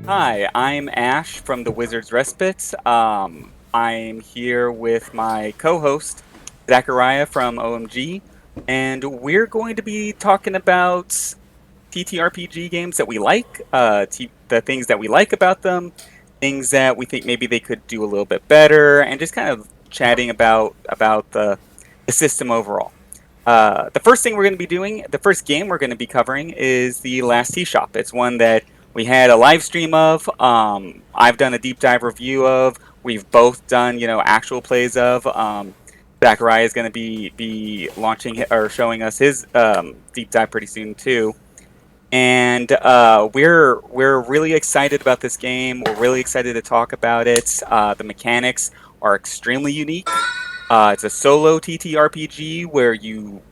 Hi, I'm Ash from the Wizard's Respite. I'm here with my co-host, Zachariah from OMG, and we're going to be talking about TTRPG games that we like, the things that we like about them, things that we think maybe they could do a little bit better, and just kind of chatting about the system overall. The first thing we're going to be doing, the first game we're going to be covering is the Last Tea Shop. It's one that we had a live stream of. I've done a deep dive review of. We've both done, actual plays of. Zachariah is going to be launching or showing us his deep dive pretty soon too. And we're really excited about this game. We're really excited to talk about it. The mechanics are extremely unique. It's a solo TTRPG where you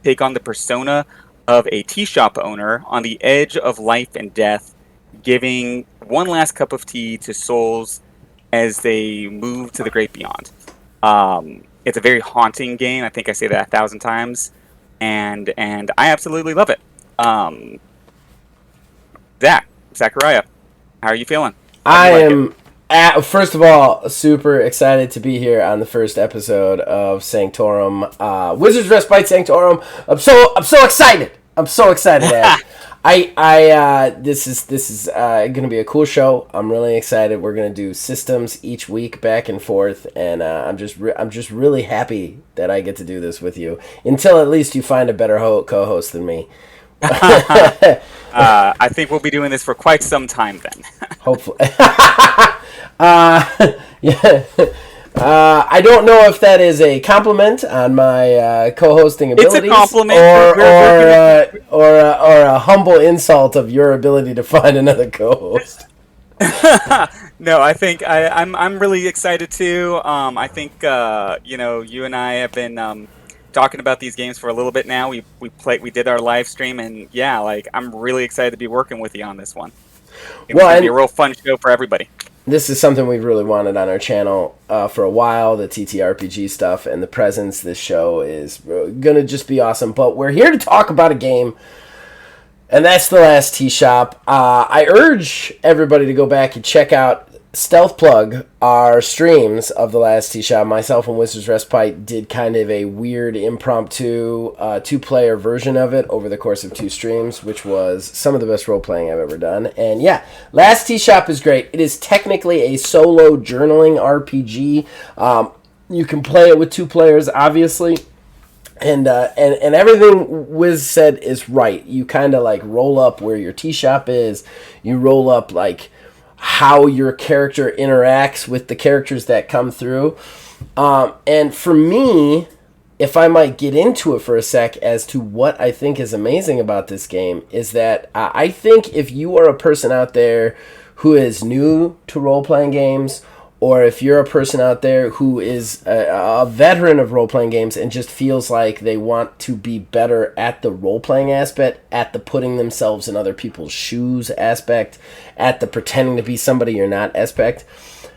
take on the persona of a tea shop owner on the edge of life and death, giving one last cup of tea to souls as they move to the great beyond. It's a very haunting game. I think I say that 1,000 times, and I absolutely love it. Um, Zachariah, how are you feeling? How do I you like it? am, first of all, super excited to be here on the first episode of Sanctorum, Wizards Respite Sanctorum. I'm so excited. I'm so excited, Ash. This is gonna be a cool show. I'm really excited. We're gonna do systems each week, back and forth, and I'm just really happy that I get to do this with you. Until at least you find a better co-host than me. I think we'll be doing this for quite some time then. Hopefully. Yeah. I don't know if that is a compliment on my co-hosting It's a abilities, compliment. or a humble insult of your ability to find another co-host. No, I think I'm really excited too. I think you and I have been talking about these games for a little bit now. We did our live stream, and yeah, like I'm really excited to be working with you on this one. It's Well, gonna be a and real fun show for everybody. this is something we've really wanted on our channel for a while, the TTRPG stuff, and the presence this show is going to just be awesome. But we're here to talk about a game, and that's The Last Tea Shop. I urge everybody to go back and check out Stealth Plug, our streams of The Last Tea Shop. Myself and Wizards Respite did kind of a weird impromptu two-player version of it over the course of 2 streams, which was some of the best role-playing I've ever done. And yeah, Last Tea Shop is great. It is technically a solo journaling RPG. You can play it with 2 players, obviously. And everything Wiz said is right. You kind of like roll up where your tea shop is. You roll up like how your character interacts with the characters that come through. And for me, if I might get into it for a sec as to what I think is amazing about this game, is that I think if you are a person out there who is new to role-playing games, or if you're a person out there who is a veteran of role-playing games and just feels like they want to be better at the role-playing aspect, at the putting themselves in other people's shoes aspect, at the pretending to be somebody you're not aspect,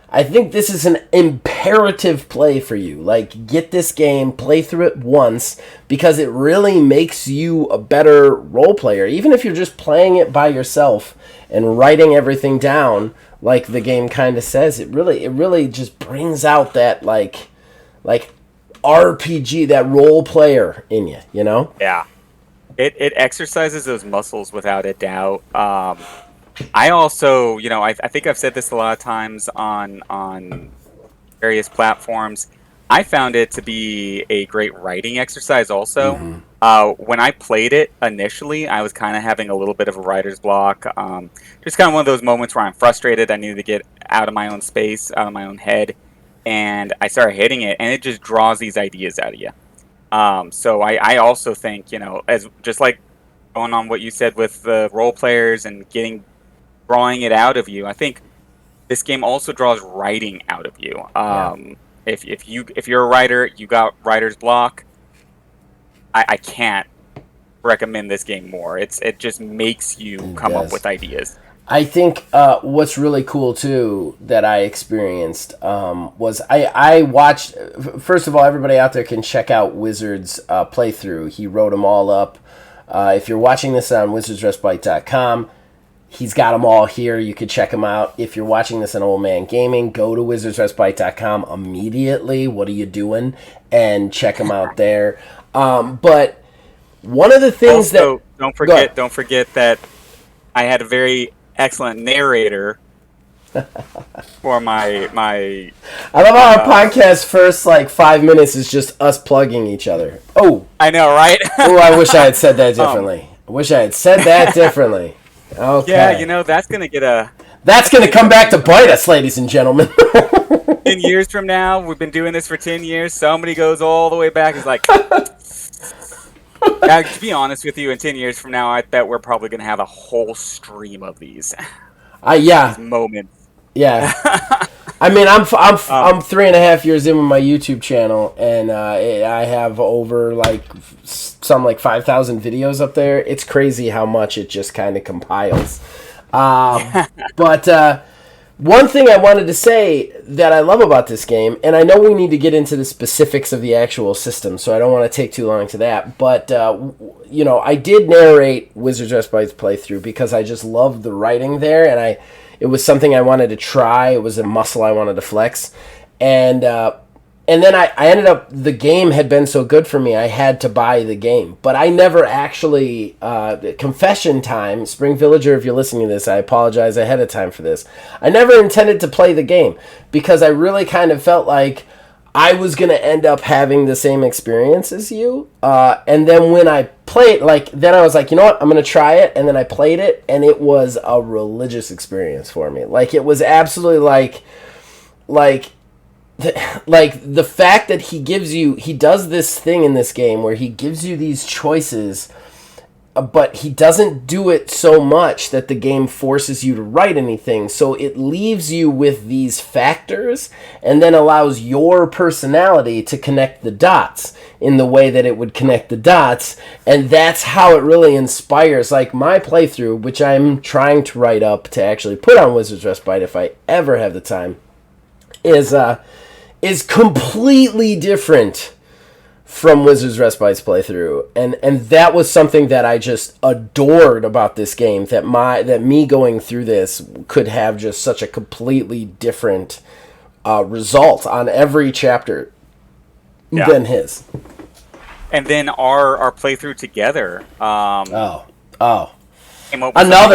I think this is an imperative play for you. Like, get this game, play through it once, because it really makes you a better role player. Even if you're just playing it by yourself and writing everything down, like the game kind of says, it really just brings out that like RPG, that role player in you, you know? Yeah, it exercises those muscles without a doubt. I also, I think I've said this a lot of times on various platforms. I found it to be a great writing exercise also. When I played it initially, I was kind of having a little bit of a writer's block. Just kind of one of those moments where I'm frustrated. I needed to get out of my own space, out of my own head. And I started hitting it, and it just draws these ideas out of you. So I also think, as just like going on what you said with the role players and drawing it out of you, I think this game also draws writing out of you. Yeah. If you're a writer, you got writer's block. I can't recommend this game more. It just makes you come up with ideas. I think what's really cool too that I experienced was I watched. First of all, everybody out there can check out Wizard's playthrough. He wrote them all up. If you're watching this on wizardsrespite.com, He's got them all here. You could check them out. If you're watching this on Old Man Gaming, go to wizardsrespite.com immediately. What are you doing? And check them out there. But one of the things also, that... don't forget that I had a very excellent narrator for my. I love how our podcast first 5 minutes is just us plugging each other. Oh, I know, right? Oh, I wish I had said that differently. I wish I had said that differently. Okay. Yeah, that's gonna get a. That's gonna come back to bite us, ladies and gentlemen. 10 years from now, we've been doing this for 10 years. Somebody goes all the way back. It's like. Now, to be honest with you, in 10 years from now, I bet we're probably gonna have a whole stream of these. Yeah. These moments. Yeah. I mean, I'm 3.5 years in with my YouTube channel, and I have over 5,000 videos up there. It's crazy how much it just kind of compiles. But one thing I wanted to say that I love about this game, and I know we need to get into the specifics of the actual system, so I don't want to take too long to that. But I did narrate Wizards Respite's playthrough because I just loved the writing there, and it was something I wanted to try. It was a muscle I wanted to flex. And then I ended up, the game had been so good for me, I had to buy the game. But I never actually, confession time, Spring Villager, if you're listening to this, I apologize ahead of time for this. I never intended to play the game because I really kind of felt like I was going to end up having the same experience as you. And then when I played, then I was like, you know what, I'm going to try it. And then I played it, and it was a religious experience for me. It was absolutely the fact that he does this thing in this game where he gives you these choices, but he doesn't do it so much that the game forces you to write anything. So it leaves you with these factors and then allows your personality to connect the dots in the way that it would connect the dots. And that's how it really inspires. My playthrough, which I'm trying to write up to actually put on Wizards Respite if I ever have the time, is completely different from Wizards Respite's playthrough, and that was something that I just adored about this game. That me going through this could have just such a completely different result on every chapter than his. And then our playthrough together. Another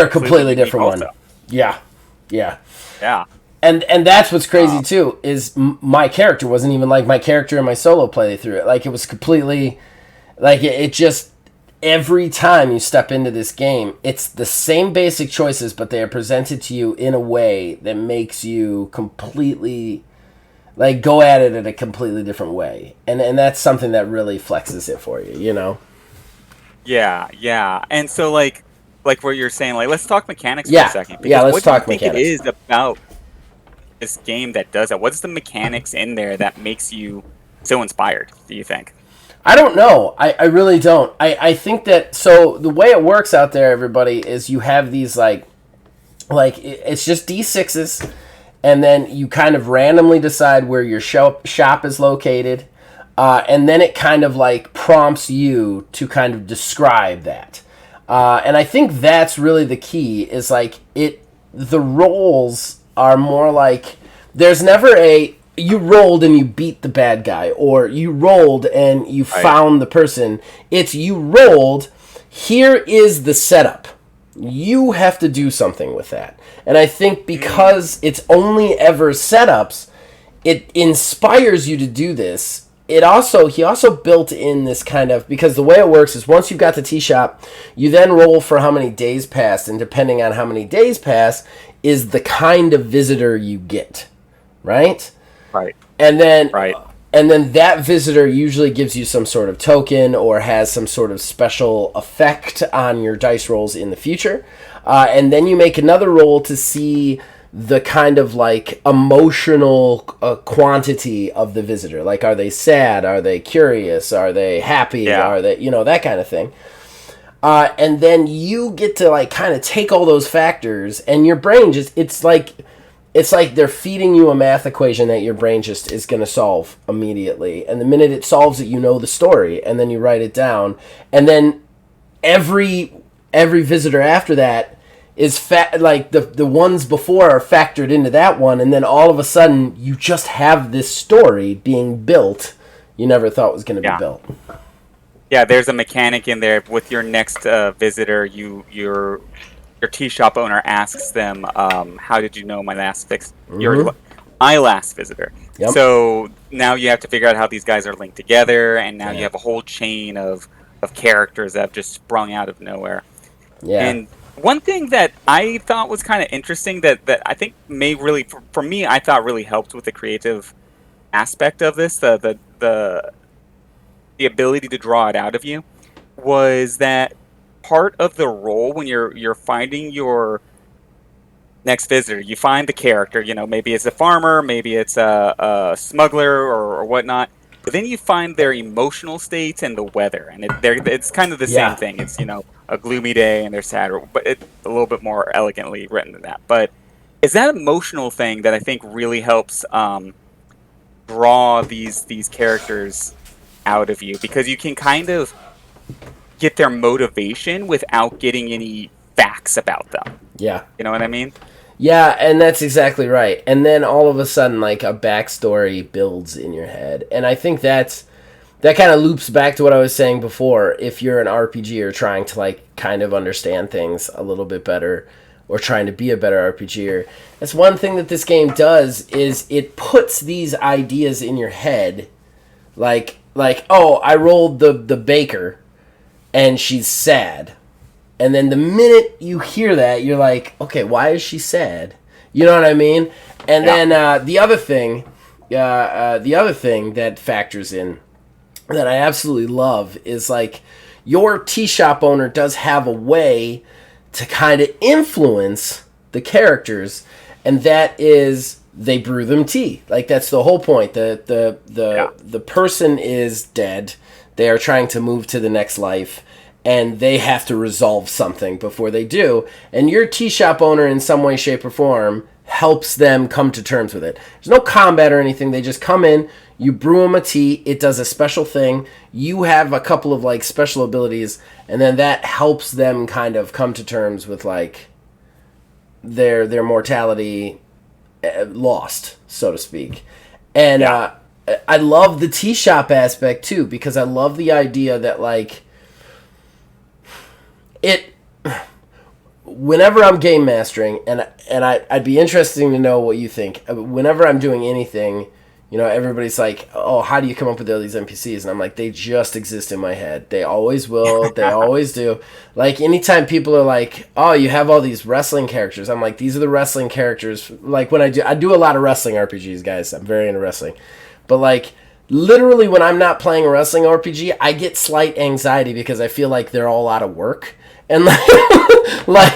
completely different one. Yeah. And that's what's crazy too, is my character wasn't even like my character in my solo playthrough. It was completely, it just, every time you step into this game, it's the same basic choices, but they are presented to you in a way that makes you completely, go at it in a completely different way. And that's something that really flexes it for you, you know? Yeah. And so, like what you're saying, let's talk mechanics for a second. Let's talk mechanics. What do you think it is about this game that does that? What's the mechanics in there that makes you so inspired, do you think? I don't know. I really don't. I think that, so the way it works out there, everybody, is you have these it's just D6s, and then you kind of randomly decide where your shop is located, and then it kind of prompts you to kind of describe that. And I think that's really the key, is the roles are more there's never you rolled and you beat the bad guy, or you rolled and you found the person. It's you rolled, here is the setup. You have to do something with that. And I think because it's only ever setups, it inspires you to do this. He also built in this kind of, because the way it works is once you've got the tee shop, you then roll for how many days passed, and depending on how many days pass is the kind of visitor you get, right? Right. And then that visitor usually gives you some sort of token or has some sort of special effect on your dice rolls in the future. And then you make another roll to see the kind of emotional quantity of the visitor. Are they sad? Are they curious? Are they happy? Yeah. Are they, that kind of thing. And then you get to kind of take all those factors, and your brain just, it's like they're feeding you a math equation that your brain just is going to solve immediately. And the minute it solves it, you know the story, and then you write it down. And then every visitor after that like the ones before are factored into that one, and then all of a sudden you just have this story being built you never thought was going to be Yeah. built. Yeah, there's a mechanic in there with your next visitor. Your tea shop owner asks them, "How did you know my last Mm-hmm. my last visitor?" Yep. So now you have to figure out how these guys are linked together, and now you Yeah. have a whole chain of characters that have just sprung out of nowhere. Yeah. And one thing that I thought was kind of interesting that I think may really for me I thought really helped with the creative aspect of this, the ability to draw it out of you, was that part of the role when you're finding your next visitor. You find the character, maybe it's a farmer, maybe it's a smuggler or whatnot. But then you find their emotional states and the weather, and it's kind of the same Yeah. thing. It's a gloomy day and they're sad, but it's a little bit more elegantly written than that. But it's that emotional thing that I think really helps draw these characters out of you, because you can kind of get their motivation without getting any facts about them. Yeah. You know what I mean? Yeah, and that's exactly right. And then all of a sudden, like, a backstory builds in your head, and I think that kind of loops back to what I was saying before. If you're an RPG or trying to like kind of understand things a little bit better, or trying to be a better RPGer, that's one thing that this game does is it puts these ideas in your head, like oh, I rolled the baker, and she's sad. And then the minute you hear that, you're like, okay, why is she sad? You know what I mean? And Yeah. then the other thing that factors in that I absolutely love is like your tea shop owner does have a way to kind of influence the characters, and that is they brew them tea. Like that's the whole point. Yeah. The person is dead. They are trying to move to the next life, and they have to resolve something before they do. And your tea shop owner, in some way, shape, or form, helps them come to terms with it. There's no combat or anything. They just come in, you brew them a tea, it does a special thing. You have a couple of like special abilities, and then that helps them kind of come to terms with like their mortality lost, so to speak. And Yeah. I love the tea shop aspect too, because I love the idea that like it whenever I'm game mastering, and I'd be interesting to know what you think. Whenever I'm doing anything, everybody's like, "Oh, how do you come up with all these NPCs?" And I'm like, "They just exist in my head. They always will. They always do." Like anytime people are like, "Oh, you have all these wrestling characters," I'm like, "These are the wrestling characters." Like when I do a lot of wrestling RPGs, guys. I'm very into wrestling, but like. Literally, when I'm not playing a wrestling RPG, I get slight anxiety because I feel like they're all out of work. And like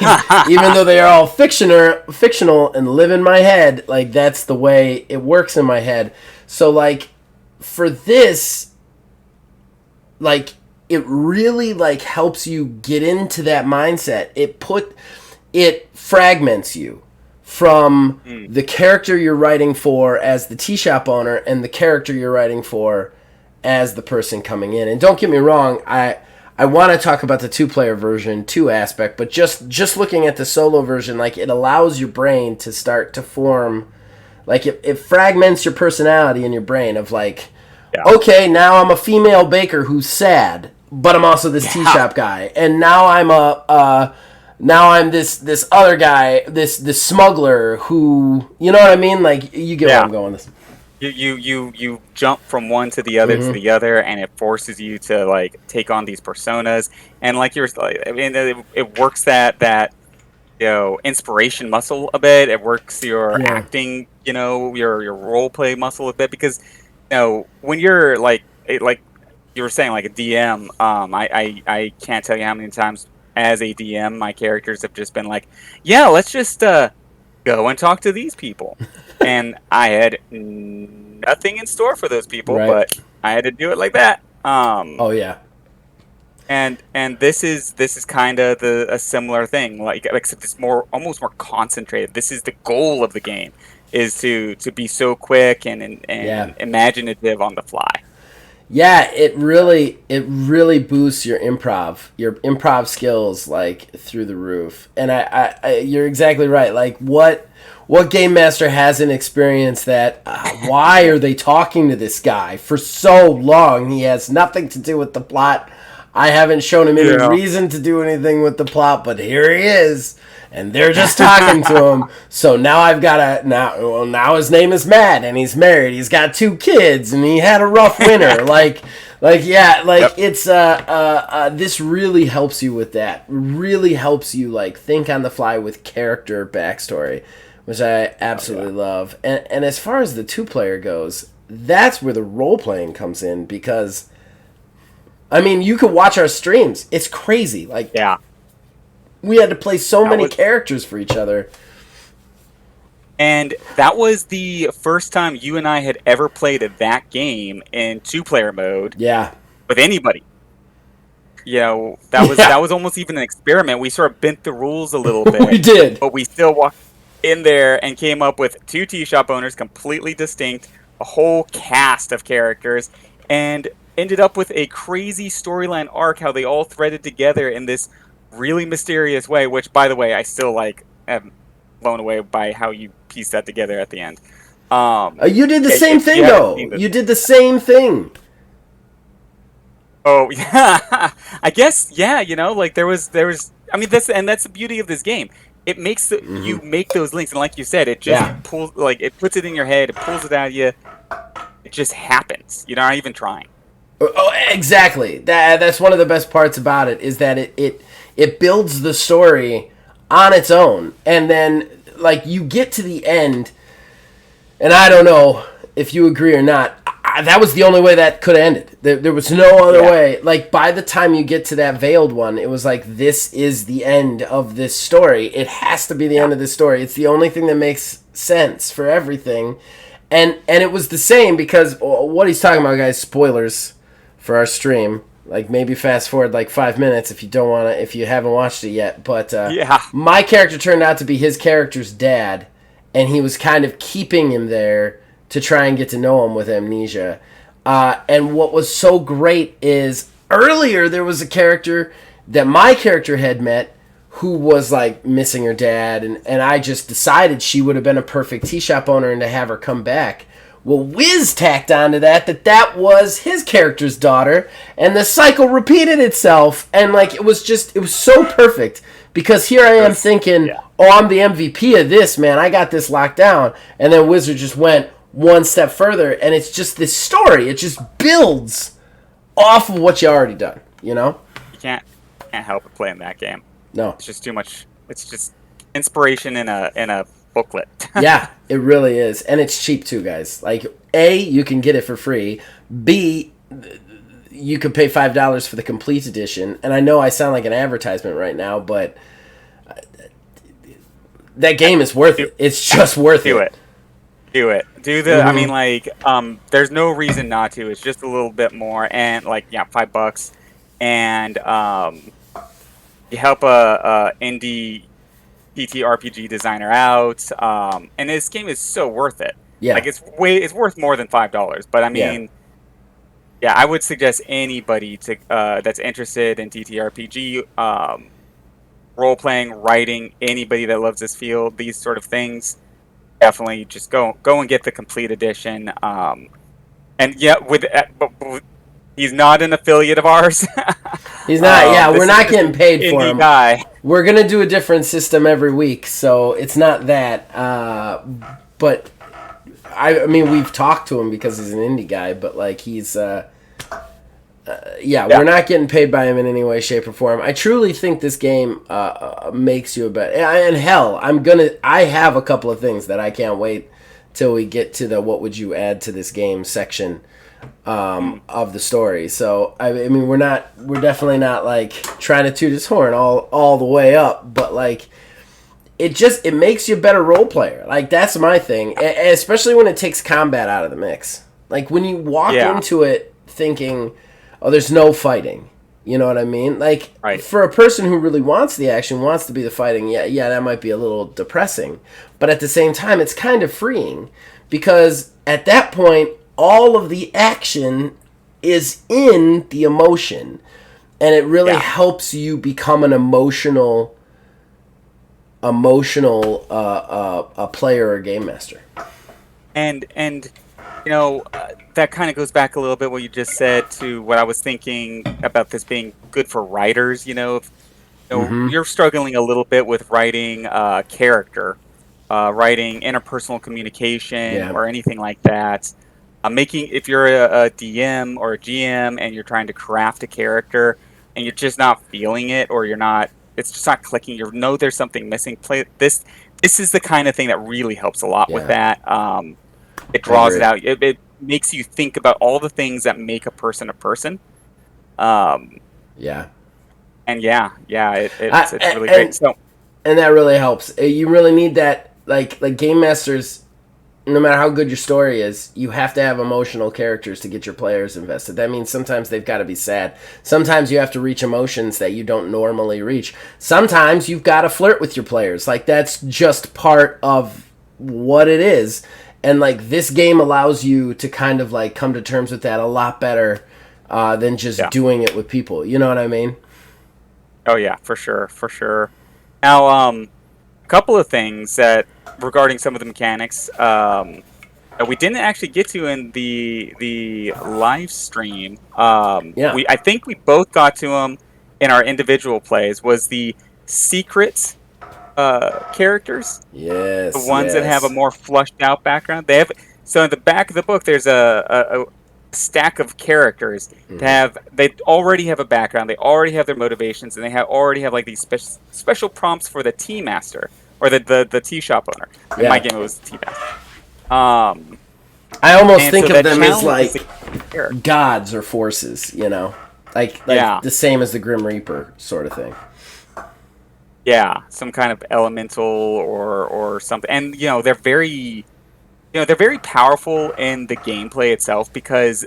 even though they are all fictional and live in my head, like that's the way it works in my head. So like for this, like it really like helps you get into that mindset. It fragments you from Mm. the character you're writing for as the tea shop owner and the character you're writing for as the person coming in. And don't get me wrong, I want to talk about the two-player version, two aspect, but just looking at the solo version, like it allows your brain to start to form, like it fragments your personality in your brain of like, Yeah. okay, now I'm a female baker who's sad, but I'm also this tea Yeah. shop guy, and now now I'm this other guy, this smuggler who, you know what I mean? Like you get where Yeah. I'm going with this. You jump from one to the other, and it forces you to like take on these personas. And like you're like, I mean, it works that inspiration muscle a bit. It works your Yeah. acting, your role play muscle a bit, because when you're like you were saying, like a DM, I can't tell you how many times as a DM my characters have just been like, yeah, let's just go and talk to these people. And I had nothing in store for those people, Right. but I had to do it like that. Oh yeah. And this is kind of a similar thing, like except it's almost more concentrated. This is the goal of the game, is to be so quick and Yeah. imaginative on the fly. Yeah, it really boosts your improv skills like through the roof. And you're exactly right. Like what game master hasn't experienced that? Why are they talking to this guy for so long? He has nothing to do with the plot. I haven't shown him any Yeah. reason to do anything with the plot, but here he is, and they're just talking to him. So now I've got now his name is Matt, and he's married. He's got 2 kids, and he had a rough winter. Yep. It's this really helps you with that. Really helps you like think on the fly with character backstory, which I absolutely love. And as far as the 2-player goes, that's where the role playing comes in because. I mean, you could watch our streams. It's crazy. Like, Yeah. we had to play so That many was characters for each other. And that was the first time you and I had ever played that game in 2-player mode Yeah. with anybody. You know, that was almost even an experiment. We sort of bent the rules a little bit. We did. But we still walked in there and came up with 2 tea shop owners, completely distinct, a whole cast of characters, and ended up with a crazy storyline arc, how they all threaded together in this really mysterious way, which, by the way, I still am blown away by how you pieced that together at the end. You did the same thing, you haven't though. seen this. You did the same thing. Oh, yeah. I guess, yeah, like there was, I mean, that's the beauty of this game. It makes you make those links, and like you said, it just Yeah. pulls, like, it puts it in your head, it pulls it out of you. It just happens. You're not even trying. Oh, exactly. That's one of the best parts about it is that it builds the story on its own, and then like you get to the end, and I don't know if you agree or not. That was the only way that could have ended. There was no other way. Like by the time you get to that veiled one, it was like this is the end of this story. It has to be the end of this story. It's the only thing that makes sense for everything, and it was the same because what he's talking about, guys. Spoilers for our stream. Like maybe fast forward like 5 minutes if you haven't watched it yet. But my character turned out to be his character's dad, and he was kind of keeping him there to try and get to know him with amnesia. And what was so great is earlier there was a character that my character had met who was like missing her dad, and I just decided she would have been a perfect tea shop owner and to have her come back. Well, Wiz tacked onto that was his character's daughter, and the cycle repeated itself, and like it was so perfect because here I am thinking, oh, I'm the MVP of this, man, I got this locked down, and then Wizard just went one step further, and it's just this story, it just builds off of what you already done, you know? You can't help but playing that game. No. It's just too much. It's just inspiration in a booklet. Yeah, it really is. And it's cheap too, guys. Like, A, you can get it for free. B, you could pay $5 for the complete edition. And I know I sound like an advertisement right now, but that game is worth it. It's just worth it. Do it. Do the. I mean, like, there's no reason not to. It's just a little bit more, and like, yeah, $5, and you help a indie TTRPG designer out, and this game is so worth it. Yeah, like it's worth more than $5. But I mean, yeah, I would suggest anybody to that's interested in TTRPG, role playing, writing, anybody that loves this field, these sort of things, definitely just go and get the complete edition. And yeah, he's not an affiliate of ours. He's not. Yeah, we're not getting paid for him. Guy. We're gonna do a different system every week, so it's not that. But I mean, we've talked to him because he's an indie guy, but like he's. We're not getting paid by him in any way, shape, or form. I truly think this game makes you a better. And hell, I have a couple of things that I can't wait till we get to the what would you add to this game section of the story. So I mean, we're definitely not like trying to toot his horn all the way up, but like it makes you a better role player. Like that's my thing, especially when it takes combat out of the mix. Like when you walk into it thinking, oh, there's no fighting. You know what I mean? Like, for a person who really wants the action, wants to be the fighting, yeah, that might be a little depressing. But at the same time, it's kind of freeing. Because at that point, all of the action is in the emotion, and it really Yeah. helps you become an emotional a player or game master. And that kind of goes back a little bit what you just said to what I was thinking about this being good for writers. If you're struggling a little bit with writing character, writing interpersonal communication, Yeah, or anything like that. Making if you're a DM or a GM and you're trying to craft a character and you're just not feeling it, or it's just not clicking. You know there's something missing. Play this. This is the kind of thing that really helps a lot with yeah, that. It I draws it agree. out. It makes you think about all the things that make a person a person. Um, Yeah, and yeah, I, it's really great. and So and that really helps. You really need that. Like game masters, no matter how good your story is, you have to have emotional characters to get your players invested. That means sometimes they've got to be sad. Sometimes you have to reach emotions that you don't normally reach. Sometimes you've got to flirt with your players. Like that's just part of what it is. And like this game allows you to kind of like come to terms with that a lot better than just yeah, doing it with people. You know what I mean? oh yeah, for sure, for sure. Now, a couple of things that regarding some of the mechanics that we didn't actually get to in the live stream. Yeah. I think we both got to them in our individual plays. Was the secret characters, the Yes. ones that have a Yes. more flushed out background? They have so in the back of the book. There's a stack of characters they already have a background, they already have their motivations, and already have like these special prompts for the tea master or the tea shop owner. In my Yeah. game, it was the tea master. Um, I almost and so think of that them as challenges like the character. gods or forces, you know, like Yeah, the same as the Grim Reaper sort of thing. yeah, some kind of elemental or something. And they're very powerful in the gameplay itself because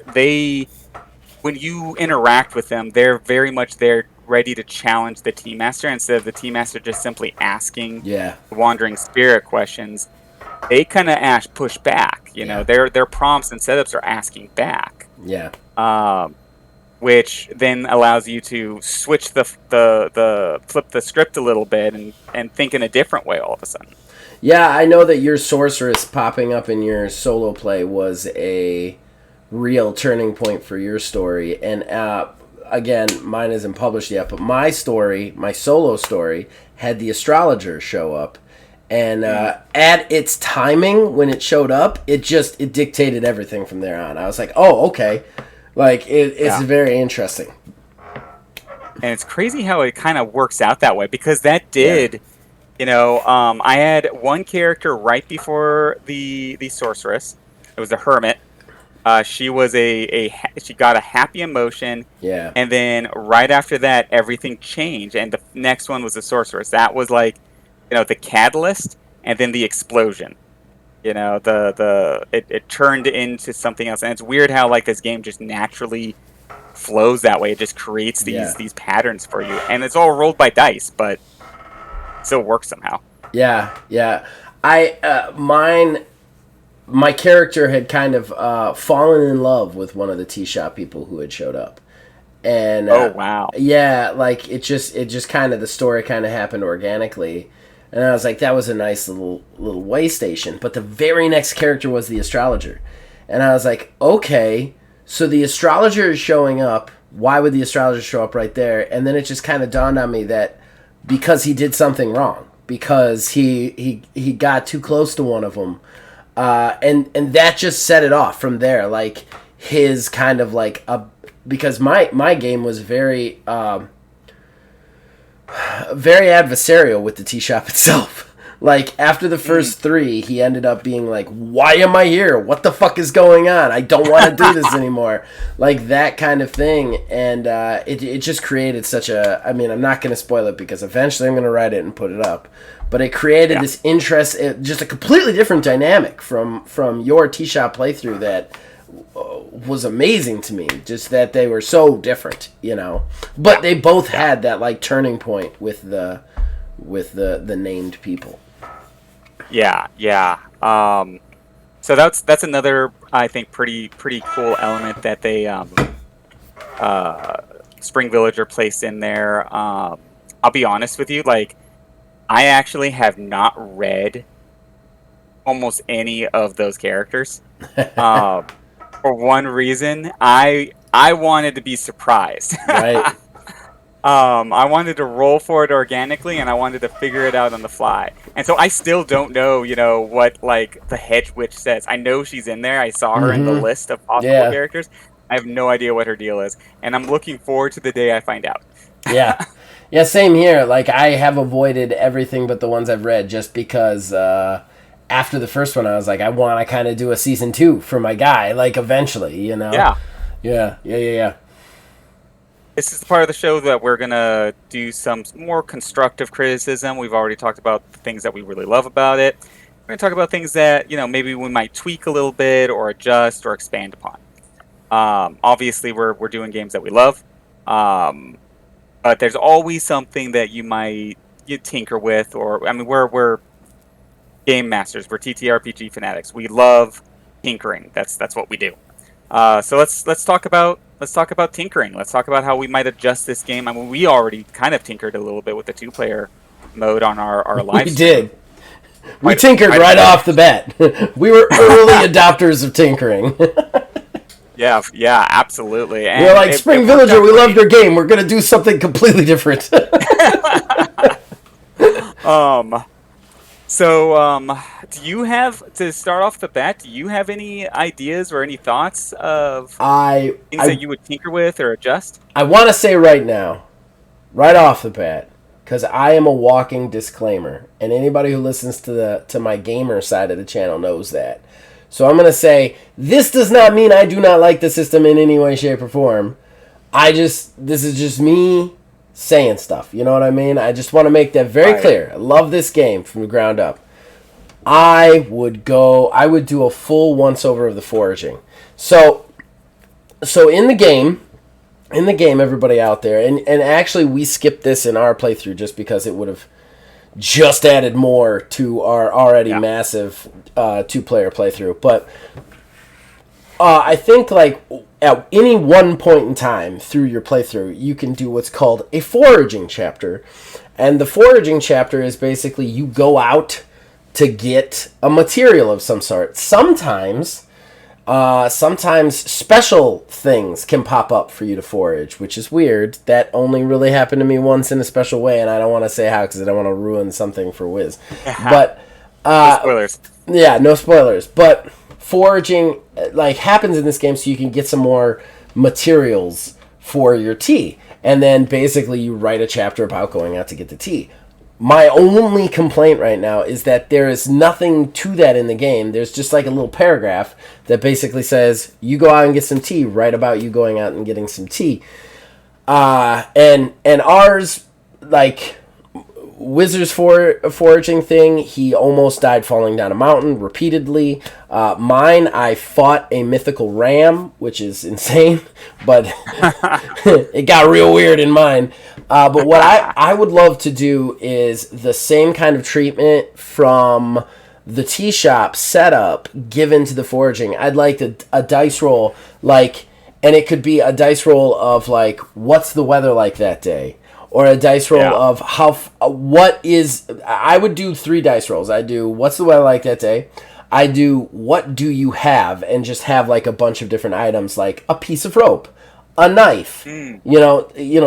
when you interact with them, they're very much there ready to challenge the team master instead of the team master just simply asking Yeah, the wandering spirit questions. They kind of push back. yeah, Their prompts and setups are asking back. yeah, Um, which then allows you to switch the flip the script a little bit and think in a different way all of a sudden. yeah. I know that your sorceress popping up in your solo play was a real turning point for your story, and again, mine isn't published yet, but my story, my solo story, had the astrologer show up. And Mm, at its timing, when it showed up, it dictated everything from there on. I was like, oh, okay, like it's yeah, very interesting. and it's crazy how it kind of works out that way because that Yeah, did, I had one character right before the sorceress. It was the hermit. She was she got a happy emotion, yeah, and then right after that, everything changed, and the next one was the sorceress. That was like, the catalyst, and then the explosion. It turned into something else, and it's weird how like this game just naturally flows that way. It just creates these yeah, these patterns for you, and it's all rolled by dice, but it still works somehow. yeah, yeah. I mine my character had kind of fallen in love with one of the tea shop people who had showed up, and Oh wow, yeah, like it just kind of the story kind of happened organically, and I was like, that was a nice little way station. But the very next character was the astrologer, and I was like, okay, so the astrologer is showing up. Why would the astrologer show up right there? And then it just kind of dawned on me that because he did something wrong, because he got too close to one of them, and that just set it off from there. Like his kind of like a because my game was very adversarial with the tea shop itself. Like after the mm. first three, he ended up being like, "Why am I here? What the fuck is going on? I don't want to do this anymore." Like that kind of thing, and it just created such a. I mean, I'm not going to spoil it because eventually I'm going to write it and put it up. But it created Yeah, this interest, just a completely different dynamic from your tea shop playthrough that was amazing to me. Just that they were so different, you know. But yeah, they both yeah, had that like turning point with the named people. yeah, yeah. So that's another I think pretty cool element that uh, Spring Village are placed in there. I'll be honest with you, like I actually have not read almost any of those characters. Um, for one reason, I wanted to be surprised. Right. I wanted to roll for it organically, and I wanted to figure it out on the fly. And so I still don't know, what like the hedge witch says. I know she's in there. I saw her in the Mm-hmm. list of possible Yeah. characters. I have no idea what her deal is, and I'm looking forward to the day I find out. Yeah. Yeah, same here. Like, I have avoided everything but the ones I've read just because after the first one, I was like, I want to kind of do a season 2 for my guy, like, eventually, you know? Yeah. Yeah, yeah, yeah, yeah. This is the part of the show that we're gonna do some more constructive criticism. We've already talked about the things that we really love about it. We're gonna talk about things that maybe we might tweak a little bit or adjust or expand upon. Obviously, we're doing games that we love, but there's always something that you tinker with, or I mean, we're game masters. We're TTRPG fanatics. We love tinkering. That's what we do. So let's talk about tinkering. Let's talk about how we might adjust this game. I mean, we already kind of tinkered a little bit with the 2-player mode on our live We stream. did. We tinkered right off the bat. We were early adopters of tinkering. Yeah, absolutely. And We're like, Spring Villager, we loved your game. We're going to do something completely different. Do you have, to start off the bat, do you have any ideas or any thoughts of I things that you would tinker with or adjust? I want to say right now, right off the bat, because I am a walking disclaimer, and anybody who listens to my gamer side of the channel knows that. So I'm going to say, this does not mean I do not like the system in any way, shape, or form. This is just me saying stuff. You know what I mean? I just want to make that very clear. I love this game from the ground up. I would do a full once-over of the foraging. So in the game, everybody out there, and actually we skipped this in our playthrough just because it would have just added more to our already massive 2-player playthrough. But I think like at any one point in time through your playthrough, you can do what's called a foraging chapter. And the foraging chapter is basically you go out to get a material of some sort. Sometimes special things can pop up for you to forage, which is weird. That only really happened to me once in a special way, and I don't want to say how because I don't want to ruin something for Wiz. But no spoilers. Yeah, no spoilers. But foraging like happens in this game, so you can get some more materials for your tea, and then basically you write a chapter about going out to get the tea. My only complaint right now is that there is nothing to that in the game. There's just like a little paragraph that basically says, you go out and get some tea, write about you going out and getting some tea. And ours, like, Wizard's foraging thing, he almost died falling down a mountain repeatedly. Mine, I fought a mythical ram, which is insane, but it got real weird in mine. But what I would love to do is the same kind of treatment from the tea shop setup given to the foraging. I'd like a dice roll, like, and it could be a dice roll of, like, what's the weather like that day? Or a dice roll of I would do 3 dice rolls. I do what's the weather like that day. I do what do you have, and just have like a bunch of different items, like a piece of rope, a knife,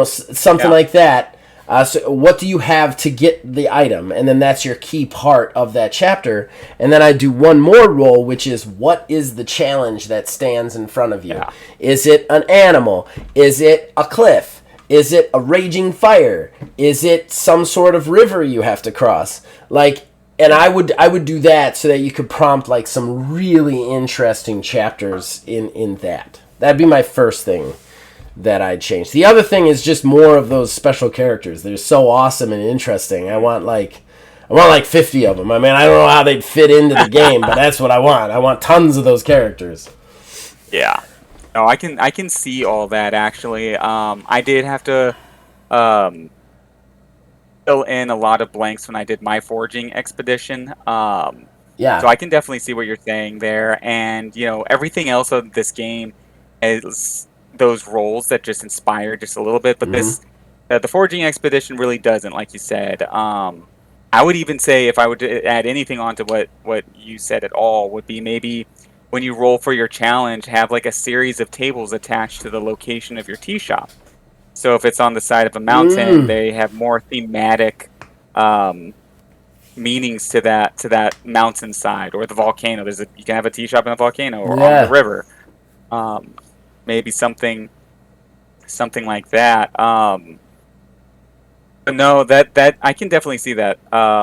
something like that. So what do you have to get the item? And then that's your key part of that chapter. And then I do one more roll, which is what is the challenge that stands in front of you? Yeah. Is it an animal? Is it a cliff? Is it a raging fire? Is it some sort of river you have to cross? Like, and I would do that so that you could prompt like some really interesting chapters in that. That'd be my first thing that I'd change. The other thing is just more of those special characters. They're so awesome and interesting. I want like 50 of them. I mean, I don't know how they'd fit into the game, but that's what I want. I want tons of those characters. Yeah. No, I can see all that actually. I did have to fill in a lot of blanks when I did my foraging expedition. Yeah. So I can definitely see what you're saying there, and everything else of this game is those roles that just inspire just a little bit. But Mm-hmm. this the foraging expedition really doesn't, like you said. I would even say if I would add anything onto what you said at all would be maybe when you roll for your challenge, have like a series of tables attached to the location of your tea shop. So if it's on the side of a mountain, Mm, they have more thematic um, meanings to that mountainside or the volcano. You can have a tea shop in a volcano or on the yeah. river. Um, maybe something like that. But no, that I can definitely see that.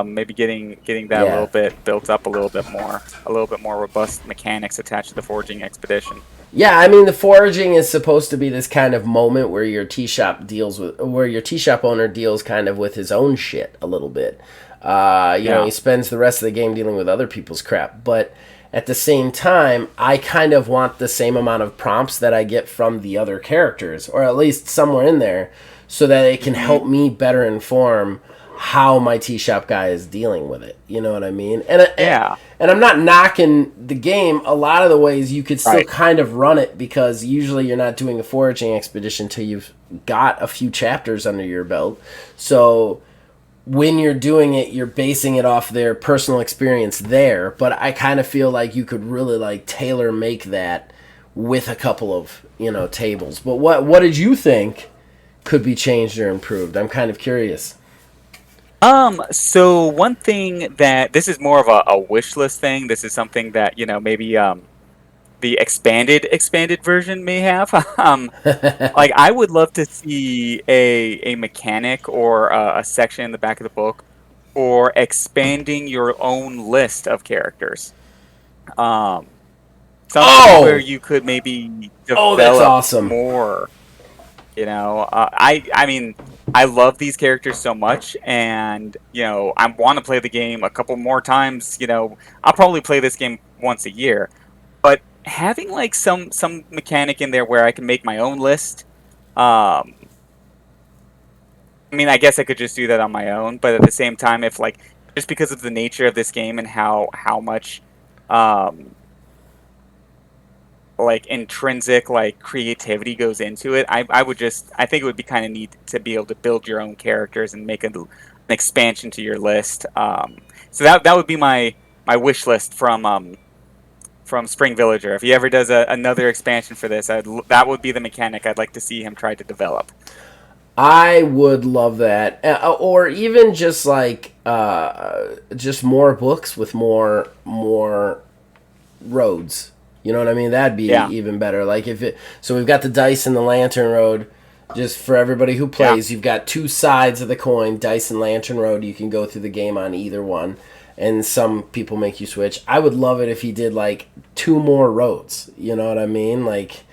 Maybe getting that a little Yeah. bit built up a little bit more robust mechanics attached to the foraging expedition. Yeah, I mean the foraging is supposed to be this kind of moment where your tea shop deals with, where your tea shop owner deals kind of with his own shit a little bit. Yeah. He spends the rest of the game dealing with other people's crap, but at the same time, I kind of want the same amount of prompts that I get from the other characters, or at least somewhere in there, so that it can Hmm. help me better inform how my tea shop guy is dealing with it. You know what I mean? Yeah. And I'm not knocking the game. A lot of the ways you could still Right. kind of run it because usually you're not doing a foraging expedition till you've got a few chapters under your belt. So when you're doing it, you're basing it off their personal experience there. But I kind of feel like you could really like tailor make that with a couple of tables. But what did you think could be changed or improved? I'm kind of curious. So one thing that this is more of a wish list thing. This is something that, maybe the expanded version may have. Like I would love to see a mechanic or a section in the back of the book for expanding your own list of characters. Um, Something where Oh, you could maybe oh, that's develop awesome. more. I mean, I love these characters so much, and I want to play the game a couple more times. I'll probably play this game once a year, but having like some mechanic in there where I can make my own list. Um, I mean, I guess I could just do that on my own, but at the same time, if like just because of the nature of this game and how much um like intrinsic like creativity goes into it, I think it would be kind of neat to be able to build your own characters and make an expansion to your list. So that would be my wish list from Spring Villager. If he ever does another expansion for this, that would be the mechanic I'd like to see him try to develop. I would love that, or even just like just more books with more roads. You know what I mean? That'd be Yeah, even better. Like if it. So we've got the dice and the lantern road. Just for everybody who yeah, plays, you've got two sides of the coin, dice and lantern road. You can go through the game on either one, and some people make you switch. I would love it if he did like two more roads. You know what I mean? Like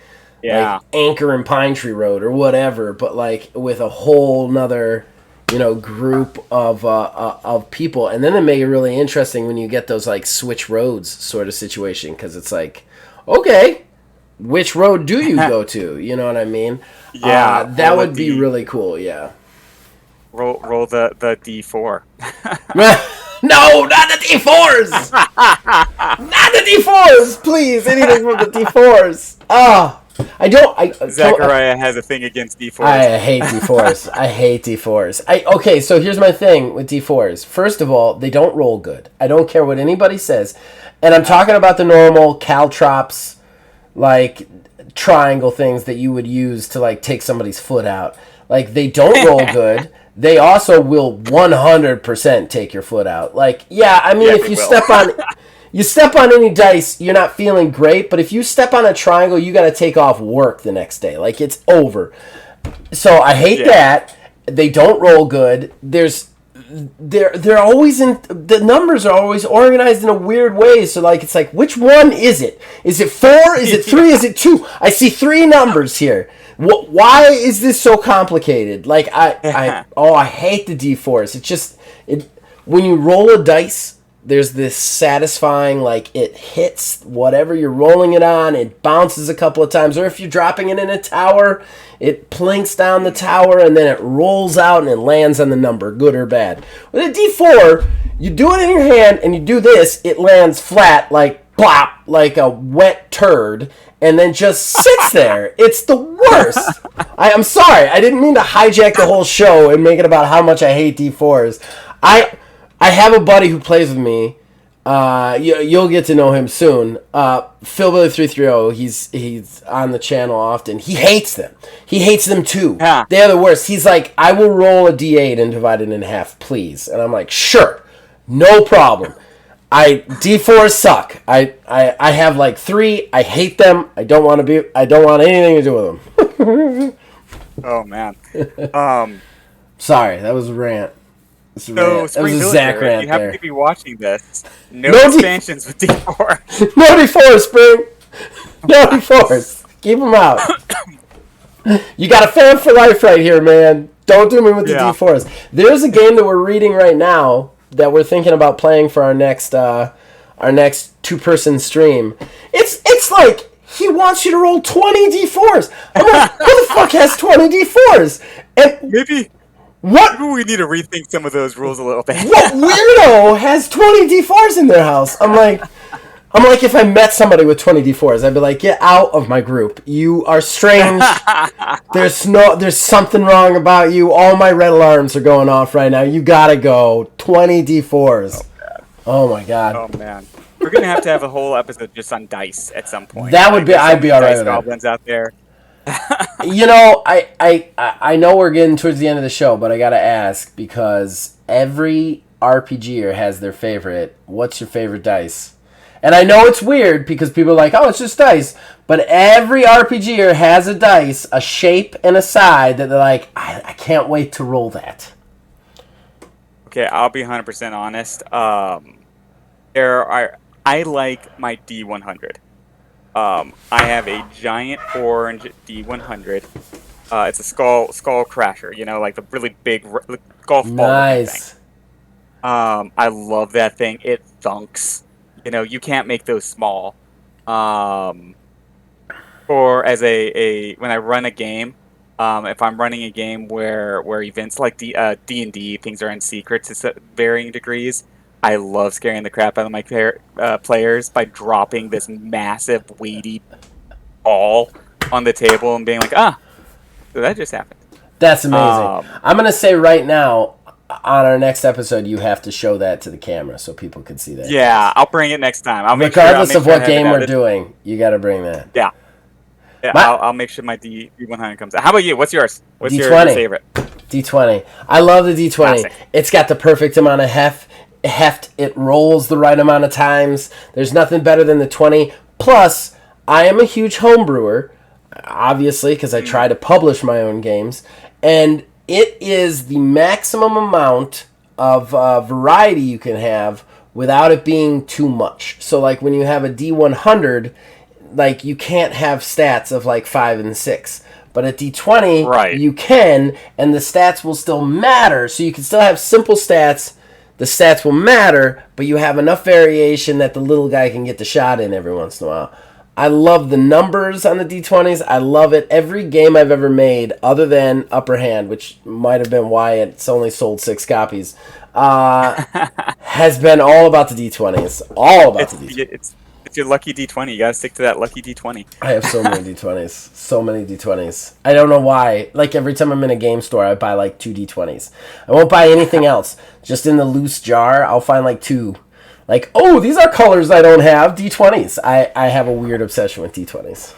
yeah. Anchor and Pine Tree Road or whatever, but like with a whole nother group of people, and then it make it really interesting when you get those like switch roads sort of situation because it's like, okay, which road do you go to? You know what I mean? Yeah, That would be really cool. Yeah. roll the D4. No, not the D4s! Not the D4s! Please, anything from the D4s. Ah, I don't. Zachariah has a thing against D4s. I hate D4s. I hate D4s. Okay, so here's my thing with D4s. First of all, they don't roll good. I don't care what anybody says. And I'm talking about the normal caltrops, like, triangle things that you would use to, like, take somebody's foot out. Like, they don't roll good. They also will 100% take your foot out. Like, yeah, I mean, Yeah, if they you will. step on any dice, you're not feeling great. But if you step on a triangle, you got to take off work the next day. Like it's over. So I hate Yeah. that. They don't roll good. They're always in the numbers are always organized in a weird way. So like it's like which one is it? Is it 4? Is it 3? Is it 2? I see 3 numbers here. Why is this so complicated? Like I hate the D4s. It's just when you roll a dice, there's this satisfying, like it hits whatever you're rolling it on, it bounces a couple of times, or if you're dropping it in a tower, it plinks down the tower and then it rolls out and it lands on the number, good or bad. With a D4, you do it in your hand and you do this, it lands flat, like plop, like a wet turd, and then just sits there. It's the worst. I'm sorry. I didn't mean to hijack the whole show and make it about how much I hate D4s. I have a buddy who plays with me. You'll get to know him soon. Philbilly330. He's on the channel often. He hates them. He hates them too. Yeah. They're the worst. He's like, I will roll a D8 and divide it in half, please. And I'm like, sure, no problem. D4s suck. I have like 3. I hate them. I don't want anything to do with them. Oh man. Sorry, that was a rant. So That was a Zach rant you happen there. to be watching this. No No expansions with D4. No D4s, Spring. No D4s. Keep them out. You got a fan for life right here, man. Don't do me with the D4s. There's a game that we're reading right now that we're thinking about playing for our next 2-person stream. It's like he wants you to roll 20 D4s. I'm like, who the fuck has 20 D4s? And Maybe we need to rethink some of those rules a little bit. what weirdo has 20 D4s in their house? I'm like, if I met somebody with 20 D4s, I'd be like, get out of my group. You are strange. There's something wrong about you. All my red alarms are going off right now. You gotta go. 20 D4s. Oh my god. Oh man. We're gonna have to have a whole episode just on dice at some point. That would be. I'd be alright with that. Goblins out there. You know, I know we're getting towards the end of the show, but I gotta ask because every RPGer has their favorite. What's your favorite dice? And I know it's weird because people are like, oh, it's just dice. But every RPGer has a dice, a shape, and a side that they're like, I can't wait to roll that. Okay, I'll be 100% honest. I like my D100. I have a giant orange D100. It's a skull crasher, you know, like the really big golf ball Nice. thing. I love that thing. It thunks. You know, you can't make those small. Or as when I run a game, if I'm running a game where events like D&D, things are in secrets to varying degrees, I love scaring the crap out of my players by dropping this massive, weighty ball on the table and being like, so that just happened. That's amazing. I'm going to say right now, on our next episode, you have to show that to the camera so people can see that. Yeah, I'll bring it next time. Regardless of what game we're doing, you got to bring that. Yeah. I'll make sure my D100 comes out. How about you? What's yours? What's your favorite? D20. I love the D20. Classic. It's got the perfect amount of heft. It rolls the right amount of times. There's nothing better than the 20. Plus, I am a huge home brewer, obviously, because I try to publish my own games. And it is the maximum amount of variety you can have without it being too much. So, like, when you have a D100, like, you can't have stats of, like, 5 and 6. But at D20, you can, and the stats will still matter. So you can still have simple stats. The stats will matter, but you have enough variation that the little guy can get the shot in every once in a while. I love the numbers on the D20s. I love it. Every game I've ever made, other than Upper Hand, which might have been why it's only sold 6 copies, has been all about the D20s. All about the D20s. It's your lucky D20. You gotta stick to that lucky D20. I have so many D20s. So many D20s. I don't know why. Like, every time I'm in a game store, I buy, like, 2 D20s. I won't buy anything else. Just in the loose jar, I'll find, like, 2. Like, oh, these are colors I don't have. D20s. I have a weird obsession with D20s.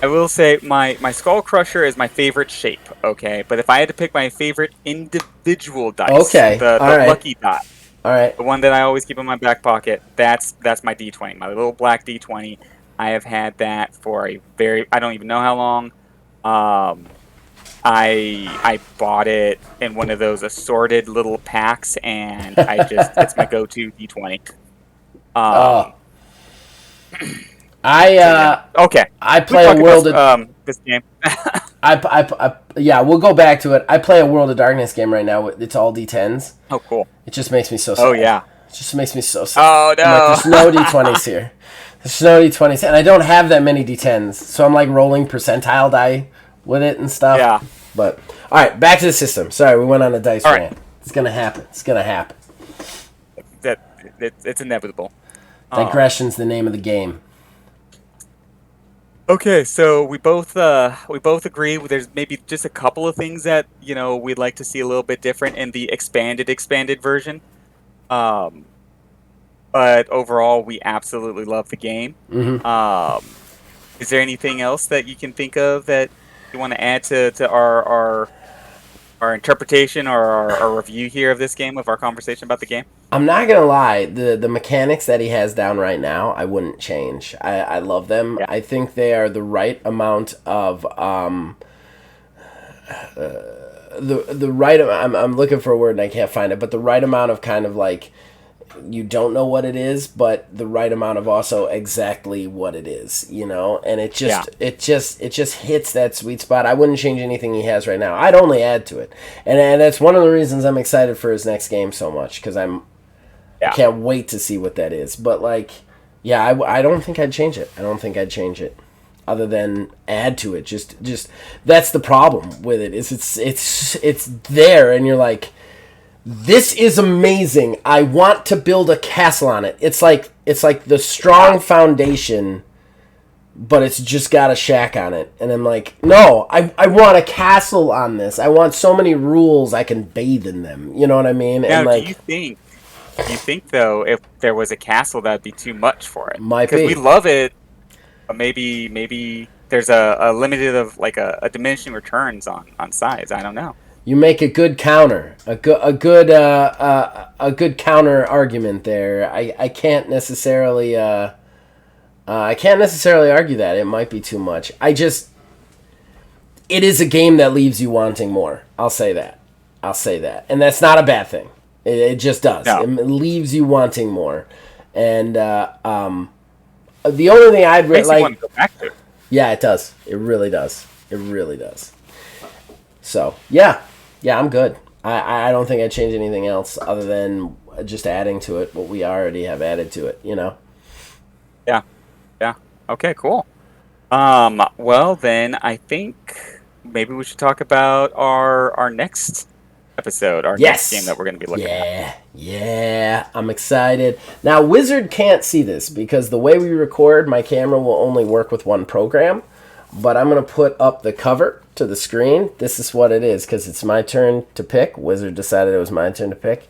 I will say my Skull Crusher is my favorite shape, okay? But if I had to pick my favorite individual dice, the lucky dot, all right, the one that I always keep in my back pocket, that's my D20, my little black D20. I have had that for I don't even know how long. I bought it in one of those assorted little packs, and it's my go-to D20. Okay. I play a World of this game. Yeah, we'll go back to it. I play a World of Darkness game right now. It's all D10s. Oh, cool. It just makes me so sad. Oh, yeah. It just makes me so sad. Oh, no. I'm like, there's no D20s here. There's no D20s. And I don't have that many D10s. So I'm like rolling percentile die with it and stuff. Yeah. But, all right, back to the system. Sorry, we went on a dice rant. Right. It's going to happen. It's going to happen. It's inevitable. Um, Digression's the name of the game. okay, so we both agree there's maybe just a couple of things that, we'd like to see a little bit different in the expanded version. Um, but overall, we absolutely love the game. Um, is there anything else that you can think of that you want to add to our interpretation or our review here of this game, of our conversation about the game? I'm not gonna lie, the mechanics that he has down right now, I wouldn't change. I love them. Yeah, I think they are the right amount of the right. I'm looking for a word and I can't find it, but the right amount of kind of like you don't know what it is, but the right amount of also exactly what it is, you know. And yeah, it just hits that sweet spot. I wouldn't change anything he has right now. I'd only add to it, and that's one of the reasons I'm excited for his next game so much because I yeah. can't wait to see what that is. But like, yeah, I don't think I'd change it. I don't think I'd change it, other than add to it. Just that's the problem with it. Is it's there, and you're like, this is amazing. I want to build a castle on it. It's like the strong foundation, but it's just got a shack on it. And I'm like, no, I want a castle on this. I want so many rules I can bathe in them. You know what I mean? And Now, like, do you think though, if there was a castle, that'd be too much for it? might Because we be. love it, but maybe there's a limited of like a diminishing returns on size. I don't know. You make a good counter, a good counter argument there. I can't necessarily argue that it might be too much. It is a game that leaves you wanting more. I'll say that, and that's not a bad thing. It just does. No, It leaves you wanting more, and the only thing makes you want like, to go back to it. yeah, it does. It really does. It really does. So yeah, yeah, I'm good. I don't think I'd change anything else other than just adding to it what we already have added to it. You know. Yeah, yeah. Okay, cool. Well then, I think maybe we should talk about our next episode, our next game Yes. that we're going to be looking at. Yeah. Yeah. I'm excited. Now, Wizard can't see this because the way we record, my camera will only work with one program. But I'm going to put up the cover to the screen. This is what it is because it's my turn to pick. Wizard decided it was my turn to pick.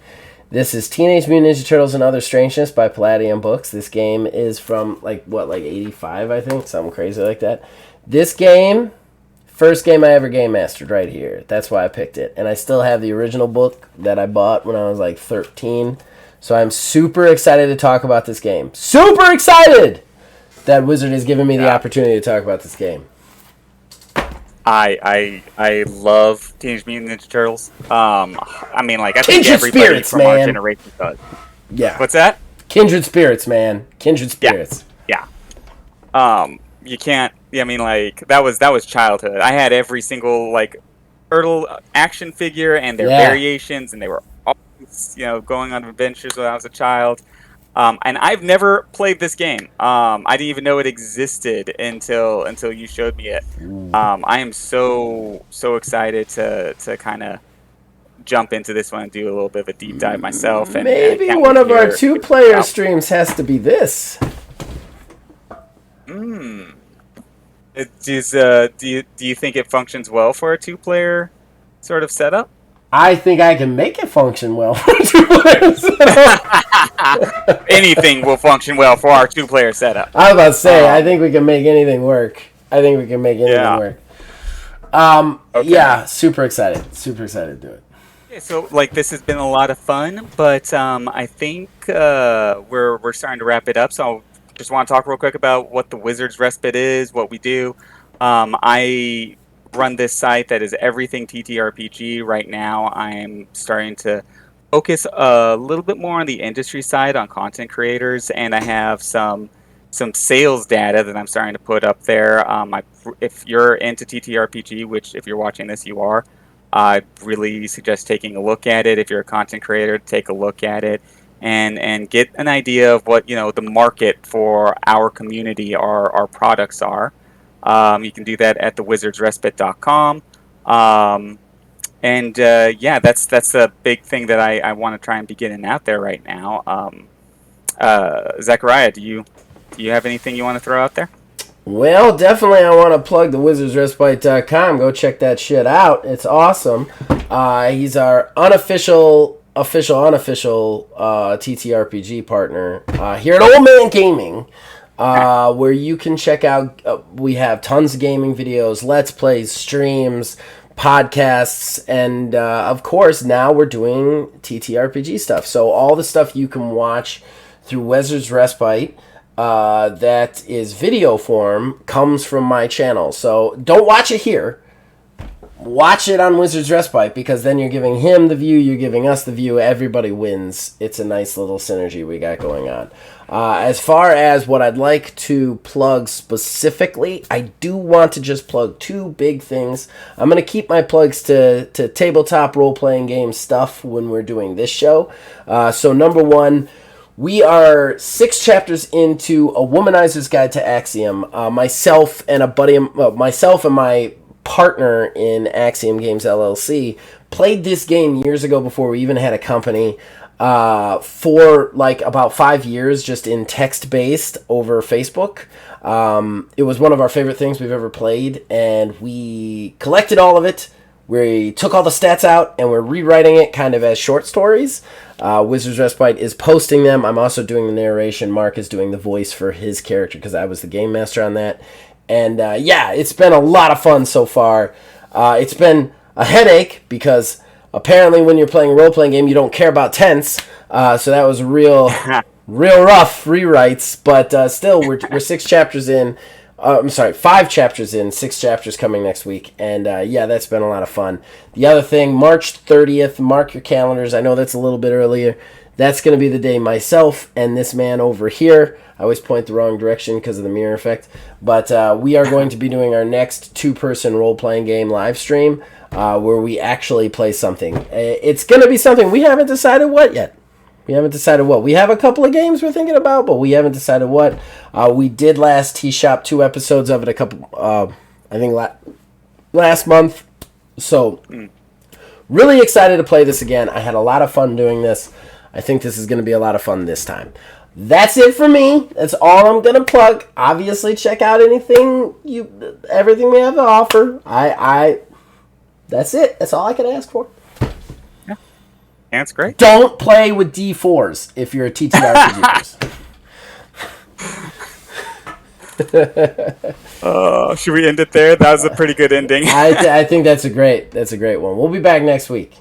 This is Teenage Mutant Ninja Turtles and Other Strangeness by Palladium Books. This game is from, like 85, I think? Something crazy like that. This game, first game I ever game mastered right here. That's why I picked it. And I still have the original book that I bought when I was like 13. So I'm super excited to talk about this game. Super excited that Wizard has given me the Yeah. opportunity to talk about this game. I love Teenage Mutant Ninja Turtles. I mean, like I think Kindred everybody spirits, from our man. generation does. Yeah. What's that? Kindred spirits, man. Kindred Yeah, spirits. yeah. You can't. Yeah, I mean, like that was childhood. I had every single like turtle action figure and their Yeah. variations, and they were always, going on adventures when I was a child. And I've never played this game. I didn't even know it existed until you showed me it. I am so excited to kind of jump into this one and do a little bit of a deep dive myself. And I Maybe can't one wait to of our hear what it's two-player about. streams has to be this. Mm. Do you think it functions well for a two-player sort of setup? I think I can make it function well for two players. Anything will function well for our two-player setup. I was about to say, I Um, think we can make anything work. I think we can make anything yeah. work. Okay. Yeah, super excited. Super excited to do it. Yeah, so like this has been a lot of fun, but I think we're starting to wrap it up. So I just want to talk real quick about what the Wizards Respite is, what we do. I run this site that is everything TTRPG. Right now, I'm starting to focus a little bit more on the industry side, on content creators, and I have some sales data that I'm starting to put up there. If you're into TTRPG, which if you're watching this, you are. I really suggest taking a look at it. If you're a content creator, take a look at it and get an idea of what the market for our community, our products are. You can do that at thewizardsrespite.com. Yeah, that's a big thing that I want to try and be getting out there right now. Zachariah, do you have anything you want to throw out there? Well, definitely I want to plug the wizardsrespite.com. Go check that shit out. It's awesome. He's our unofficial TTRPG partner here at Old Man Gaming, where you can check out, we have tons of gaming videos, let's plays, streams, podcasts, and of course now we're doing TTRPG stuff. So all the stuff you can watch through Wizards Respite that is video form comes from my channel. So don't watch it here. Watch it on Wizards Respite, because then you're giving him the view, you're giving us the view, everybody wins. It's a nice little synergy we got going on. As far as what I'd like to plug specifically, I do want to just plug two big things. I'm going to keep my plugs to tabletop role-playing game stuff when we're doing this show. So number one, we are 6 chapters into A Womanizer's Guide to Axiom. Myself and my partner in Axiom Games LLC played this game years ago before we even had a company, for like about 5 years, just in text-based over Facebook. It was one of our favorite things we've ever played, and we collected all of it. We took all the stats out, and we're rewriting it kind of as short stories. Wizards Respite is posting them. I'm also doing the narration. Mark is doing the voice for his character, because I was the game master on that. And yeah, it's been a lot of fun so far. It's been a headache, because apparently when you're playing a role-playing game, you don't care about tense. So that was real rough rewrites. But still, we're 6 chapters in. I'm sorry, 5 chapters in, 6 chapters coming next week. And yeah, that's been a lot of fun. The other thing, March 30th, mark your calendars. I know that's a little bit earlier. That's going to be the day myself and this man over here, I always point the wrong direction because of the mirror effect, but we are going to be doing our next 2-person role-playing game live stream, where we actually play something. It's going to be something. We haven't decided what yet. We have a couple of games we're thinking about, but we haven't decided what. We did last T-Shop 2 episodes of it I think last month. So really excited to play this again. I had a lot of fun doing this. I think this is going to be a lot of fun this time. That's it for me. That's all I'm going to plug. Obviously, check out everything we have to offer. That's it. That's all I can ask for. Yeah, that's great. Don't play with D4s if you're a TTRPG person. Should we end it there? That was a pretty good ending. I think that's a great one. We'll be back next week.